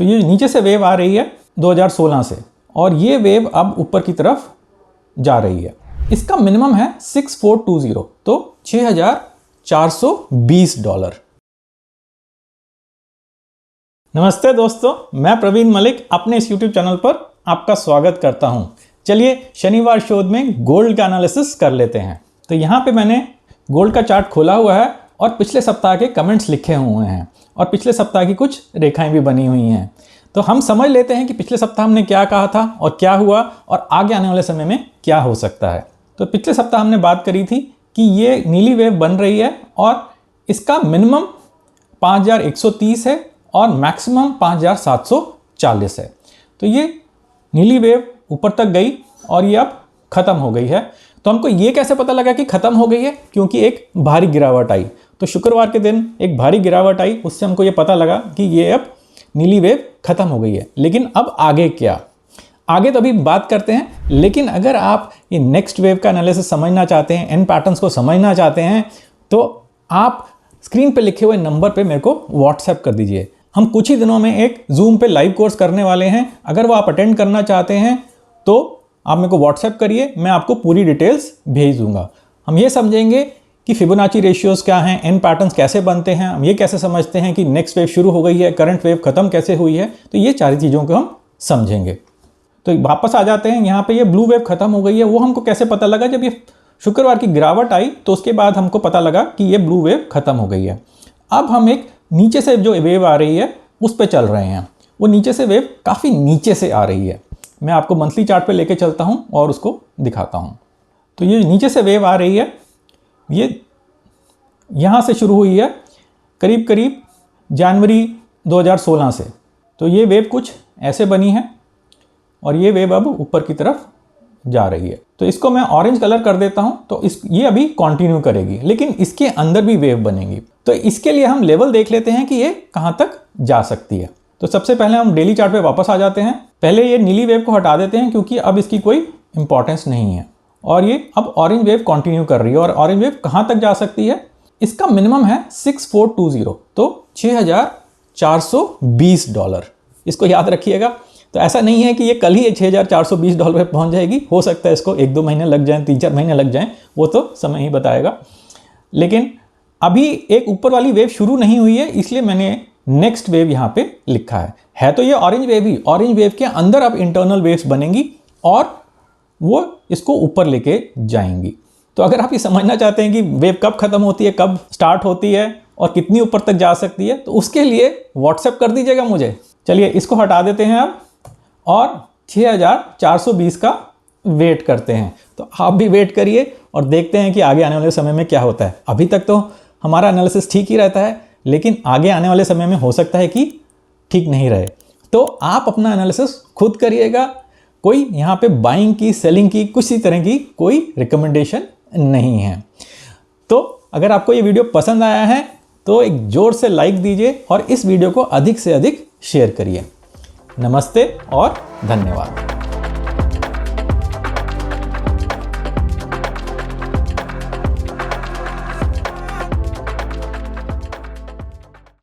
तो ये नीचे से वेव आ रही है 2016 से और ये वेव अब ऊपर की तरफ जा रही है। इसका मिनिमम है 6420, तो $6420। नमस्ते दोस्तों, मैं प्रवीण मलिक अपने इस YouTube चैनल पर आपका स्वागत करता हूं। चलिए शनिवार शोध में गोल्ड का एनालिसिस कर लेते हैं। तो यहाँ पे मैंने गोल्ड का चार्ट खोला हुआ है और पिछले सप्ताह के कमेंट्स लिखे हुए हैं और पिछले सप्ताह की कुछ रेखाएं भी बनी हुई हैं। तो हम समझ लेते हैं कि पिछले सप्ताह हमने क्या कहा था और क्या हुआ और आगे आने वाले समय में क्या हो सकता है। तो पिछले सप्ताह हमने बात करी थी कि ये नीली वेव बन रही है और इसका मिनिमम 5130 है और मैक्सिमम 5740 है। तो ये नीली वेव ऊपर तक गई और ये अब ख़त्म हो गई है। तो हमको ये कैसे पता लगा कि ख़त्म हो गई है? क्योंकि एक भारी गिरावट आई। तो शुक्रवार के दिन एक भारी गिरावट आई, उससे हमको ये पता लगा कि ये अब नीली वेव ख़त्म हो गई है। लेकिन अब आगे क्या? आगे तो अभी बात करते हैं, लेकिन अगर आप ये नेक्स्ट वेव का एनालिसिस समझना चाहते हैं, एन पैटर्न्स को समझना चाहते हैं, तो आप स्क्रीन पे लिखे हुए नंबर पे मेरे को व्हाट्सएप कर दीजिए। हम कुछ ही दिनों में एक जूम पे लाइव कोर्स करने वाले हैं। अगर वो आप अटेंड करना चाहते हैं तो आप मेरे को व्हाट्सएप करिए, मैं आपको पूरी डिटेल्स भेज दूंगा। हम ये समझेंगे कि फिबोनाची रेशियोज़ क्या हैं, एन पैटर्न्स कैसे बनते हैं, हम ये कैसे समझते हैं कि नेक्स्ट वेव शुरू हो गई है, करंट वेव ख़त्म कैसे हुई है। तो ये सारी चीज़ों को हम समझेंगे। तो वापस आ जाते हैं यहाँ पे, ये ब्लू वेव ख़त्म हो गई है। वो हमको कैसे पता लगा? जब ये शुक्रवार की गिरावट आई तो उसके बाद हमको पता लगा कि ये ब्लू वेव ख़त्म हो गई है। अब हम एक नीचे से जो वेव आ रही है उस पे चल रहे हैं। वो नीचे से वेव काफ़ी नीचे से आ रही है। मैं आपको मंथली चार्ट पे लेके चलता हूँ और उसको दिखाता हूँ। तो ये नीचे से वेव आ रही है, ये यहाँ से शुरू हुई है करीब करीब जनवरी 2016 से। तो ये वेव कुछ ऐसे बनी है और ये वेव अब ऊपर की तरफ जा रही है। तो इसको मैं ऑरेंज कलर कर देता हूँ। तो ये अभी कंटिन्यू करेगी, लेकिन इसके अंदर भी वेव बनेगी। तो इसके लिए हम लेवल देख लेते हैं कि ये कहाँ तक जा सकती है। तो सबसे पहले हम डेली चार्ट पे वापस आ जाते हैं। पहले ये नीली वेव को हटा देते हैं क्योंकि अब इसकी कोई इंपॉर्टेंस नहीं है और ये अब ऑरेंज वेव कंटिन्यू कर रही है। और ऑरेंज वेव कहाँ तक जा सकती है? इसका मिनिमम है 6420, तो $6420। इसको याद रखिएगा। तो ऐसा नहीं है कि ये कल ही $6420 पे पहुंच जाएगी। हो सकता है इसको 1-2 महीने लग जाएं, 3-4 महीने लग जाएं, वो तो समय ही बताएगा। लेकिन अभी एक ऊपर वाली वेव शुरू नहीं हुई है, इसलिए मैंने नेक्स्ट वेव यहाँ पे लिखा है तो ये ऑरेंज वेव ही। ऑरेंज वेव के अंदर अब इंटरनल वेव्स बनेंगी और वो इसको ऊपर लेके जाएंगी। तो अगर आप ये समझना चाहते हैं कि वेव कब खत्म होती है, कब स्टार्ट होती है और कितनी ऊपर तक जा सकती है, तो उसके लिए व्हाट्सएप कर दीजिएगा मुझे। चलिए इसको हटा देते हैं अब और 6420 का वेट करते हैं। तो आप भी वेट करिए और देखते हैं कि आगे आने वाले समय में क्या होता है। अभी तक तो हमारा एनालिसिस ठीक ही रहता है, लेकिन आगे आने वाले समय में हो सकता है कि ठीक नहीं रहे। तो आप अपना एनालिसिस खुद करिएगा। कोई यहाँ पे बाइंग की, सेलिंग की, किसी तरह की कोई रिकमेंडेशन नहीं है। तो अगर आपको ये वीडियो पसंद आया है तो एक जोर से लाइक दीजिए और इस वीडियो को अधिक से अधिक शेयर करिए। नमस्ते और धन्यवाद।